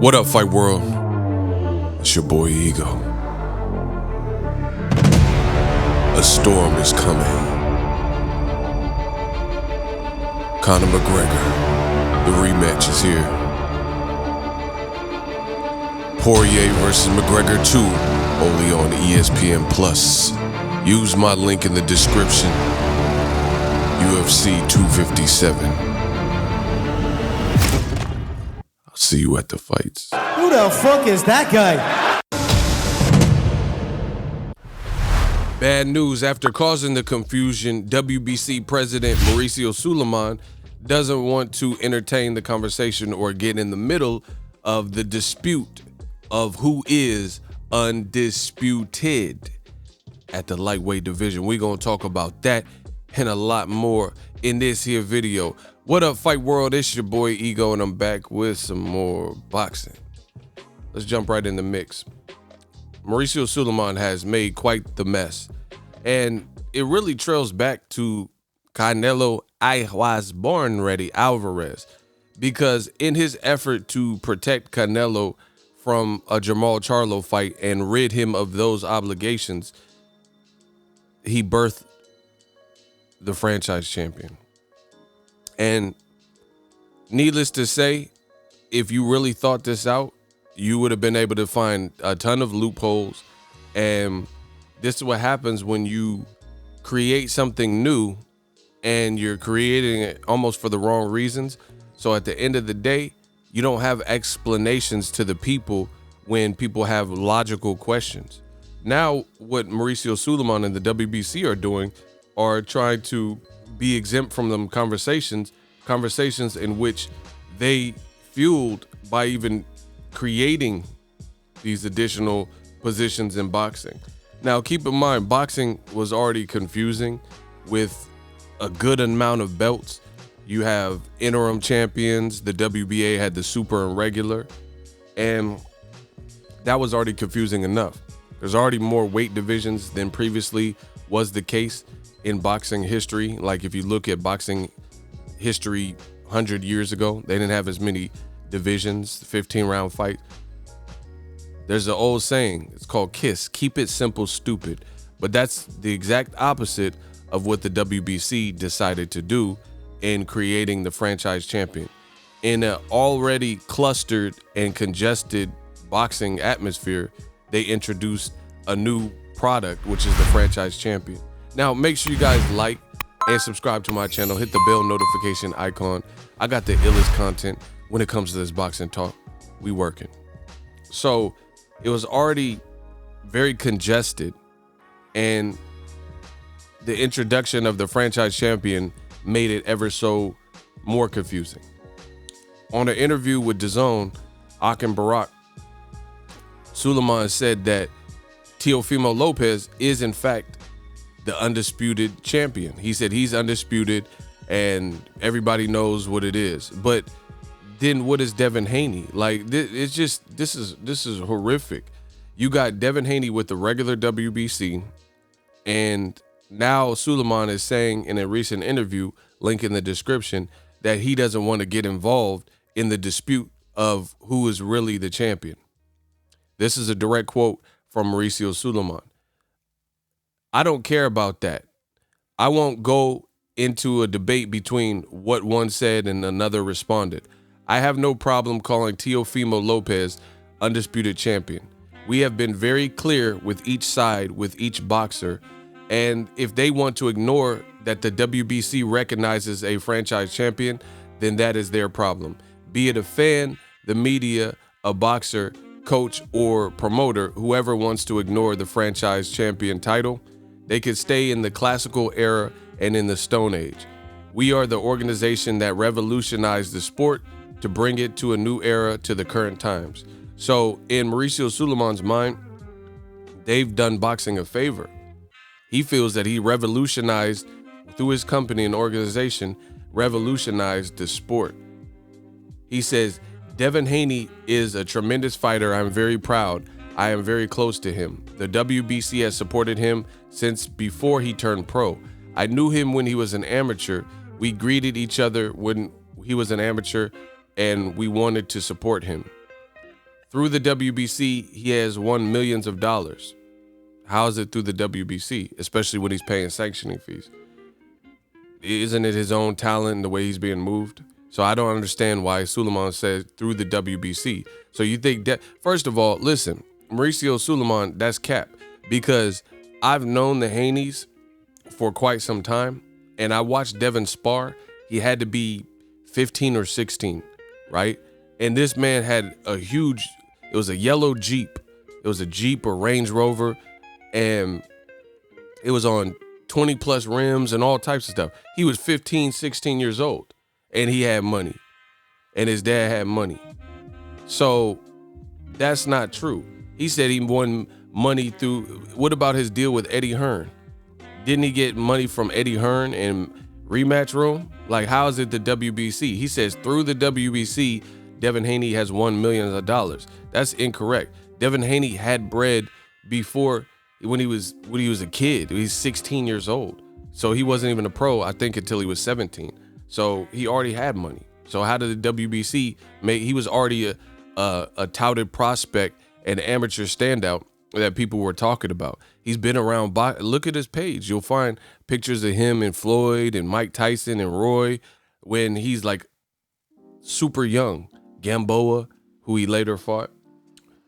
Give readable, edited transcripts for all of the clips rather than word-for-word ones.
What up, Fight World? It's your boy Ego. A storm is coming. Conor McGregor, the rematch is here. Poirier versus McGregor 2, only on ESPN Plus. Use my link in the description. UFC 257. I'll see you at the fights. Who the fuck is that guy? Bad news. After causing the confusion, WBC President Mauricio Sulaiman doesn't want to entertain the conversation or get in the middle of the dispute of who is undisputed at the lightweight division. We're going to talk about that and a lot more in this here video. What up, Fight World? It's your boy Ego, and I'm back with some more boxing. Let's jump right in the mix. Mauricio Sulaiman has made quite the mess, and it really trails back to Canelo I was born ready Alvarez, because in his effort to protect Canelo from a Jamal Charlo fight and rid him of those obligations, he birthed the franchise champion. And needless to say, if you really thought this out, you would have been able to find a ton of loopholes. And this is what happens when you create something new and you're creating it almost for the wrong reasons. So at the end of the day, you don't have explanations to the people when people have logical questions. Now, what Mauricio Sulaiman and the WBC are doing are trying to be exempt from them conversations in which they fueled by even creating these additional positions in boxing. Now, keep in mind, boxing was already confusing with a good amount of belts. You have interim champions. The WBA had the super and regular, and that was already confusing enough. There's already more weight divisions than previously was the case in boxing history. Like if you look at boxing history 100 years ago, they didn't have as many divisions, 15-round fight. There's an old saying, it's called KISS, keep it simple, stupid. But that's the exact opposite of what the WBC decided to do in creating the franchise champion. In an already clustered and congested boxing atmosphere, they introduced a new product, which is the franchise champion. Now, make sure you guys like and subscribe to my channel. Hit the bell notification icon. I got the illest content when it comes to this boxing talk. We working. So it was already very congested, and the introduction of the franchise champion made it ever so more confusing. On an interview with DAZN, Akin Barak, Sulaiman said that Teofimo Lopez is in fact the undisputed champion. He said he's undisputed and everybody knows what it is. But then what is Devin Haney? Like, it's just, this is horrific. You got Devin Haney with the regular WBC, and now Sulaiman is saying in a recent interview, link in the description, that he doesn't want to get involved in the dispute of who is really the champion. This is a direct quote from Mauricio Sulaiman. I don't care about that. I won't go into a debate between what one said and another responded. I have no problem calling Teofimo Lopez undisputed champion. We have been very clear with each side, with each boxer, and if they want to ignore that the WBC recognizes a franchise champion, then that is their problem. Be it a fan, the media, a boxer, coach, or promoter, whoever wants to ignore the franchise champion title, they could stay in the classical era and in the Stone Age. We are the organization that revolutionized the sport to bring it to a new era, to the current times. So in Mauricio Sulaiman's mind, they've done boxing a favor. He feels that he revolutionized, through his company and organization, revolutionized the sport. He says, Devin Haney is a tremendous fighter. I'm very proud. I am very close to him. The WBC has supported him since before he turned pro. I knew him when he was an amateur. We greeted each other when he was an amateur, and we wanted to support him. Through the WBC, he has won millions of dollars. How is it through the WBC, especially when he's paying sanctioning fees? Isn't it his own talent and the way he's being moved? So I don't understand why Suleiman said through the WBC. So you think that, first of all, listen, Mauricio Suleiman, that's cap, because I've known the Haneys for quite some time, and I watched Devin spar. He had to be 15 or 16, right? And this man had it was a yellow Jeep. It was a Jeep or Range Rover, and it was on 20 plus rims and all types of stuff. He was 15, 16 years old, and he had money, and his dad had money. So that's not true. He said he won money through, what about his deal with Eddie Hearn? Didn't he get money from Eddie Hearn in Rematch Room? Like, how is it the WBC? He says through the WBC, Devin Haney has won millions of dollars. That's incorrect. Devin Haney had bread before, when he was a kid. He's 16 years old. So he wasn't even a pro, I think, until he was 17. So he already had money. So how did the WBC he was already a touted prospect and amateur standout that people were talking about. He's been around. Look at his page. You'll find pictures of him and Floyd and Mike Tyson and Roy when he's like super young. Gamboa, who he later fought.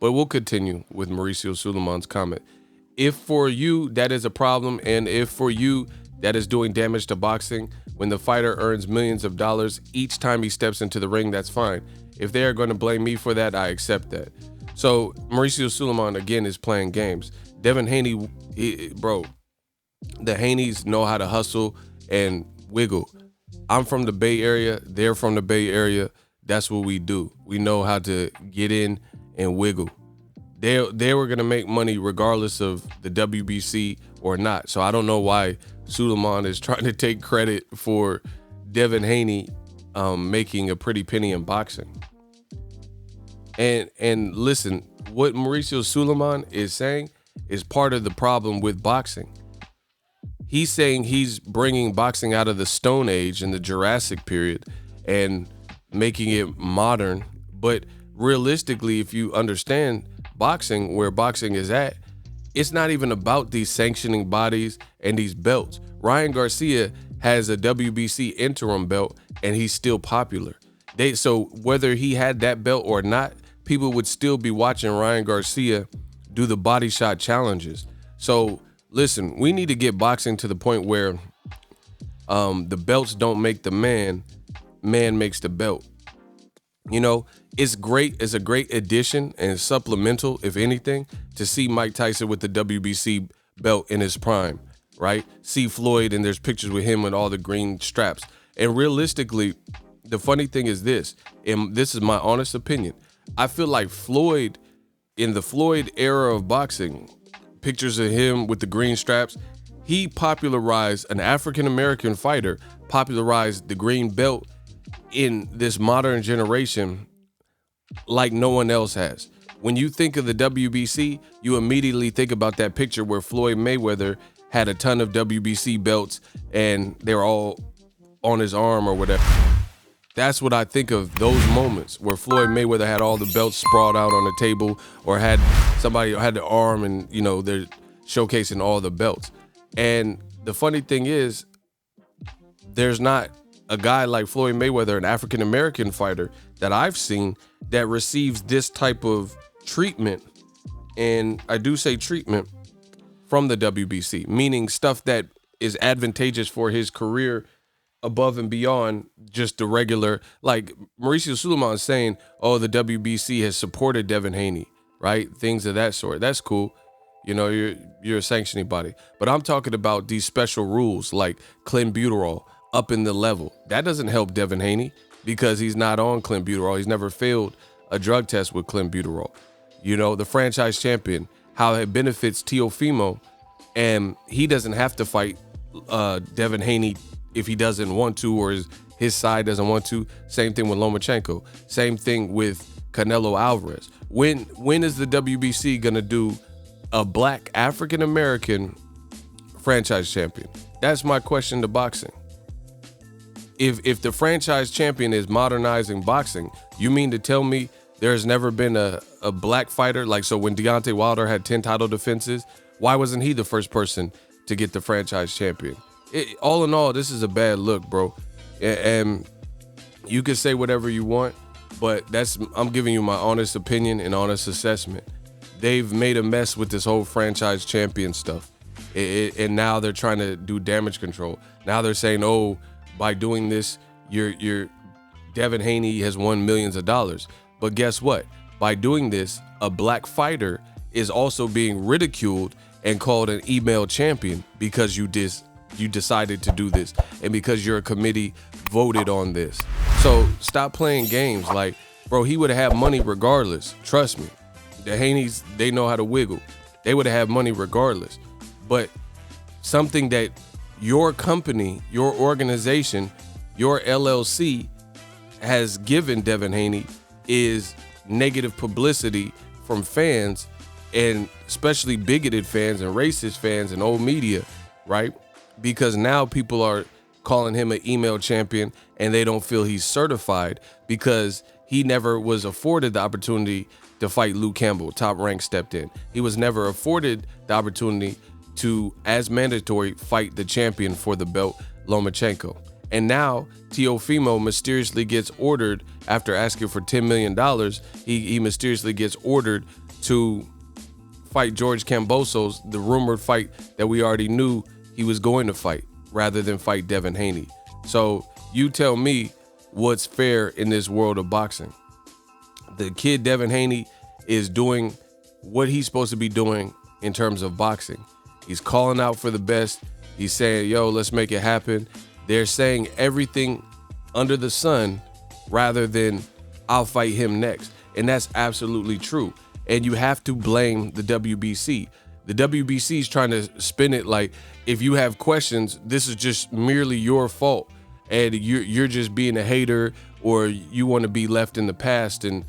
But we'll continue with Mauricio Suleiman's comment. If for you that is a problem, and if for you that is doing damage to boxing, when the fighter earns millions of dollars each time he steps into the ring, that's fine. If they are going to blame me for that, I accept that. So Mauricio Suleiman, again, is playing games. Devin Haney, the Haneys know how to hustle and wiggle. I'm from the Bay Area. They're from the Bay Area. That's what we do. We know how to get in and wiggle. They were going to make money regardless of the WBC or not. So I don't know why Suleiman is trying to take credit for Devin Haney making a pretty penny in boxing. And listen, what Mauricio Suleiman is saying is part of the problem with boxing. He's saying he's bringing boxing out of the Stone Age and the Jurassic period and making it modern. But realistically, if you understand boxing, where boxing is at, it's not even about these sanctioning bodies and these belts. Ryan Garcia has a WBC interim belt and he's still popular. So whether he had that belt or not, people would still be watching Ryan Garcia do the body shot challenges. So listen, we need to get boxing to the point where the belts don't make the man makes the belt. You know, it's great. It's a great addition and supplemental, if anything, to see Mike Tyson with the WBC belt in his prime, right? See Floyd, and there's pictures with him with all the green straps. And realistically, the funny thing is this, and this is my honest opinion, I feel like Floyd, in the Floyd era of boxing, pictures of him with the green straps, he popularized, an African-American fighter, popularized the green belt in this modern generation like no one else has. When you think of the WBC, you immediately think about that picture where Floyd Mayweather had a ton of WBC belts and they were all on his arm or whatever. That's what I think of, those moments where Floyd Mayweather had all the belts sprawled out on the table, or had somebody had the arm and, you know, they're showcasing all the belts. And the funny thing is, there's not a guy like Floyd Mayweather, an African-American fighter that I've seen, that receives this type of treatment. And I do say treatment from the WBC, meaning stuff that is advantageous for his career above and beyond just the regular, like Mauricio Suleiman saying, oh, the WBC has supported Devin Haney, right? Things of that sort. That's cool. You know, you're a sanctioning body. But I'm talking about these special rules like clenbuterol up in the level. That doesn't help Devin Haney because he's not on clenbuterol. He's never failed a drug test with clenbuterol. You know, the franchise champion, how it benefits Teofimo, and he doesn't have to fight Devin Haney if he doesn't want to, or his side doesn't want to. Same thing with Lomachenko. Same thing with Canelo Alvarez. When is the WBC gonna do a black African-American franchise champion? That's my question to boxing. If the franchise champion is modernizing boxing, you mean to tell me There's never been a black fighter. Like, so when Deontay Wilder had 10 title defenses, why wasn't he the first person to get the franchise champion? All in all, this is a bad look, bro. And you can say whatever you want, but I'm giving you my honest opinion and honest assessment. They've made a mess with this whole franchise champion stuff. And now they're trying to do damage control. Now they're saying, oh, by doing this, your Devin Haney has won millions of dollars. But guess what? By doing this, a black fighter is also being ridiculed and called an email champion because you decided to do this and because your committee voted on this. So stop playing games. Like, bro, he would have had money regardless. Trust me. The Haneys, they know how to wiggle. They would have had money regardless. But something that your company, your organization, your LLC has given Devin Haney is negative publicity from fans, and especially bigoted fans and racist fans and old media, right? Because now people are calling him an email champion and they don't feel he's certified because he never was afforded the opportunity to fight Luke Campbell. Top Rank stepped in. He was never afforded the opportunity to, as mandatory, fight the champion for the belt, Lomachenko. And now Teofimo mysteriously gets ordered, after asking for $10 million, he mysteriously gets ordered to fight George Kambosos, the rumored fight that we already knew he was going to fight, rather than fight Devin Haney. So you tell me what's fair in this world of boxing. The kid Devin Haney is doing what he's supposed to be doing in terms of boxing. He's calling out for the best. He's saying, yo, let's make it happen. They're saying everything under the sun rather than I'll fight him next. And that's absolutely true. And you have to blame the WBC. The WBC is trying to spin it like, if you have questions, this is just merely your fault. And you're just being a hater, or you want to be left in the past and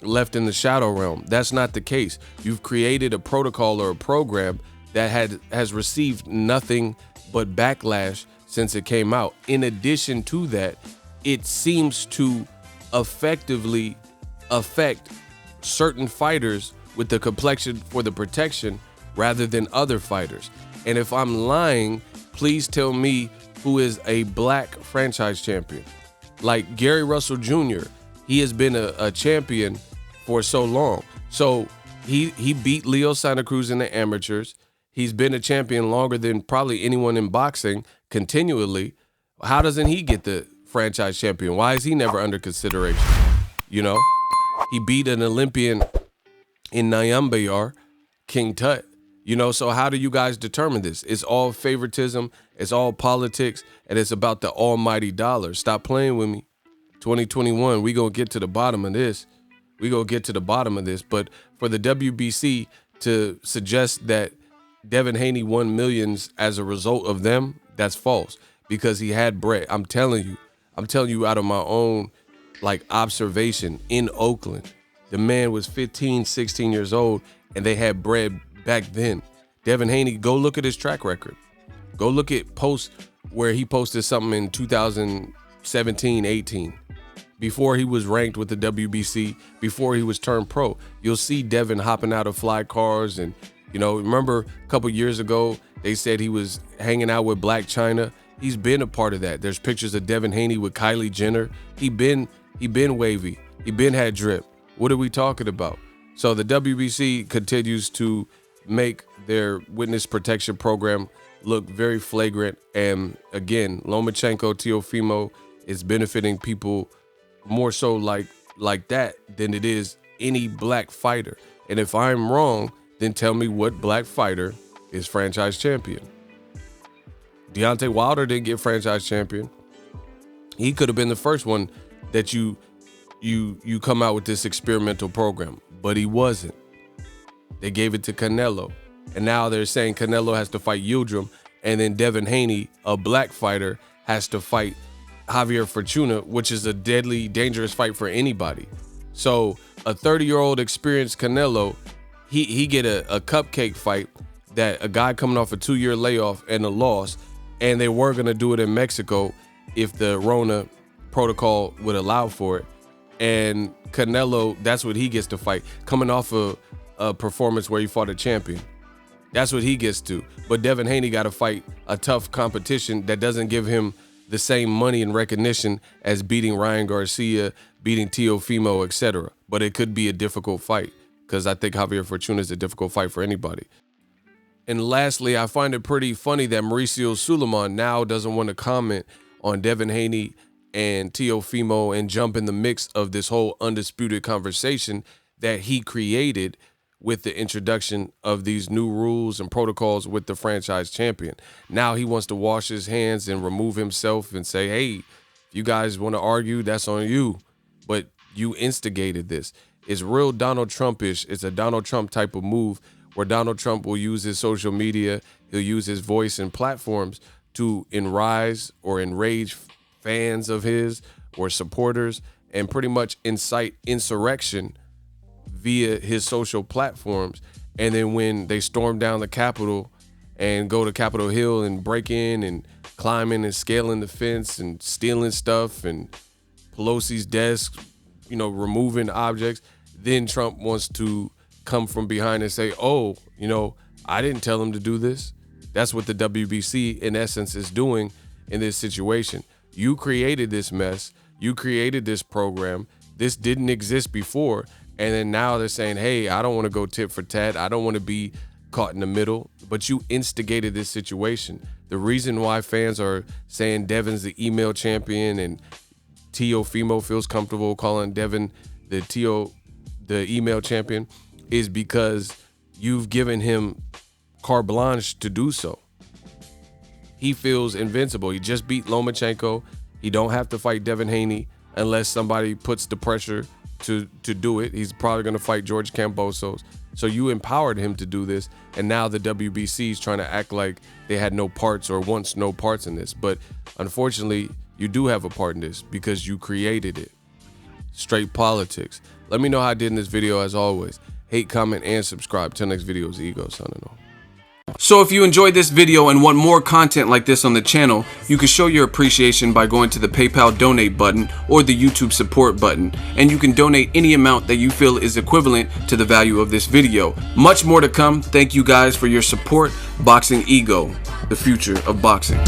left in the shadow realm. That's not the case. You've created a protocol or a program that has received nothing but backlash since it came out. In addition to that, it seems to effectively affect certain fighters with the complexion for the protection rather than other fighters. And if I'm lying, please tell me who is a black franchise champion. Like Gary Russell Jr., he has been a champion for so long. So he beat Leo Santa Cruz in the amateurs. He's been a champion longer than probably anyone in boxing continually. How doesn't he get the franchise champion? Why is he never under consideration? You know, he beat an Olympian in Nyambayar, King Tut. You know, so how do you guys determine this? It's all favoritism, it's all politics, and it's about the almighty dollar. Stop playing with me. 2021, we gonna get to the bottom of this. But for the WBC to suggest that Devin Haney won millions as a result of them, that's false, because he had bread. I'm telling you out of my own observation in Oakland. The man was 15, 16 years old, and they had bread back then. Devin Haney, go look at his track record. Go look at posts where he posted something in 2017, 18. Before he was ranked with the WBC, before he was turned pro. You'll see Devin hopping out of fly cars. And, remember a couple years ago, they said he was hanging out with Black China. He's been a part of that. There's pictures of Devin Haney with Kylie Jenner. He been wavy. He been had drip. What are we talking about? So the WBC continues to make their witness protection program look very flagrant. And again, Lomachenko, Teofimo is benefiting people more so like that than it is any black fighter. And if I'm wrong, then tell me what black fighter is franchise champion. Deontay Wilder didn't get franchise champion. He could have been the first one that you come out with this experimental program, but he wasn't. They gave it to Canelo, and now they're saying Canelo has to fight Yildirim, and then Devin Haney, a black fighter, has to fight Javier Fortuna, which is a deadly, dangerous fight for anybody. So a 30-year-old experienced Canelo, he get a cupcake fight that a guy coming off a 2-year layoff and a loss, and they were gonna do it in Mexico if the Rona protocol would allow for it. And Canelo, that's what he gets to fight. Coming off a performance where he fought a champion. That's what he gets to. But Devin Haney got to fight a tough competition that doesn't give him the same money and recognition as beating Ryan Garcia, beating Teofimo, etc. But it could be a difficult fight because I think Javier Fortuna is a difficult fight for anybody. And lastly, I find it pretty funny that Mauricio Suleiman now doesn't want to comment on Devin Haney and Teofimo and jump in the mix of this whole undisputed conversation that he created with the introduction of these new rules and protocols with the franchise champion. Now he wants to wash his hands and remove himself and say, hey, if you guys want to argue, that's on you. But you instigated this. It's real Donald Trump-ish. It's a Donald Trump type of move where Donald Trump will use his social media, he'll use his voice and platforms to enrage fans of his or supporters and pretty much incite insurrection via his social platforms. And then when they storm down the Capitol and go to Capitol Hill and break in and climbing and scaling the fence and stealing stuff and Pelosi's desk, removing objects, then Trump wants to come from behind and say, oh, I didn't tell him to do this. That's what the WBC in essence is doing in this situation. You created this mess. You created this program. This didn't exist before. And then now they're saying, hey, I don't want to go tit for tat. I don't want to be caught in the middle. But you instigated this situation. The reason why fans are saying Devin's the email champion and Teofimo feels comfortable calling Devin the email champion is because you've given him carte blanche to do so. He feels invincible. He just beat Lomachenko. He don't have to fight Devin Haney unless somebody puts the pressure to do it. He's probably going to fight George Kambosos. So you empowered him to do this, and now the WBC is trying to act like they had no parts or wants no parts in this. But unfortunately, you do have a part in this because you created it. Straight politics. Let me know how I did in this video as always. Hate, comment, and subscribe. Till next video is Ego signing off. So if you enjoyed this video and want more content like this on the channel, you can show your appreciation by going to the PayPal donate button or the YouTube support button, and you can donate any amount that you feel is equivalent to the value of this video. Much more to come. Thank you guys for your support. Boxing Ego, the future of boxing.